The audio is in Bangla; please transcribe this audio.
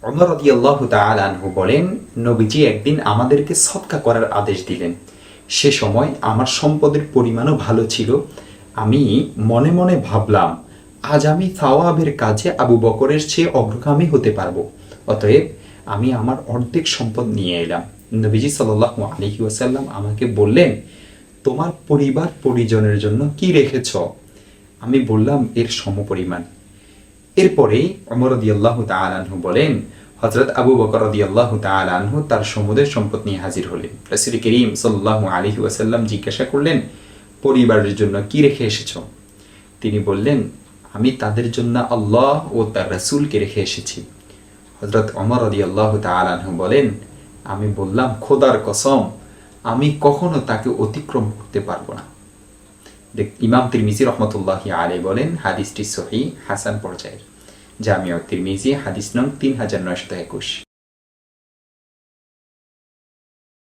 ওমর রাদিয়াল্লাহু তাআলা আনহু বলেন, নবীজি একদিন আমাদেরকে সদকা করার আদেশ দিলেন। সে সময় আমার সম্পদের পরিমাণও ভালো ছিল। আমি মনে মনে ভাবলাম, আজ আমি সাওয়াবের কাজে আবু বকরের চেয়ে অগ্রগামী হতে পারবো। অতএব আমি আমার অর্ধেক সম্পদ নিয়ে এলাম। নবীজি সাল্লাল্লাহু আলাইহি ওয়াসাল্লাম আমাকে বললেন, তোমার পরিবার পরিজনের জন্য কি রেখেছ? আমি বললাম, এর সমপরিমাণ। এরপরে ওমর রাদিয়াল্লাহু তাআলা আনহু বলেন, হযরত আবু বকর রাদিয়াল্লাহু তাআলা আনহু তার সমুদয় সম্পদ নিয়ে হাজির হলেন। রাসূল করিম সাল্লাল্লাহু আলাইহি ওয়াসাল্লাম জিজ্ঞাসা করলেন, পরিবারের জন্য কি রেখে এসেছো? তিনি বললেন, আমি তাদের জন্য আল্লাহ ও তার রাসূলকে রেখে এসেছি। হযরত ওমর রাদিয়াল্লাহু তাআলা আনহু বলেন, আমি বললাম, খোদার কসম, আমি কখনো তাকে অতিক্রম করতে পারবো না। ইমাম তিরমিজি রহমতুল্লাহি আলাইহি বলেন, হাদিসটি সহিহ হাসান পর্যায়ের। জামিউ তিরমিজি হাদিস নং 3921।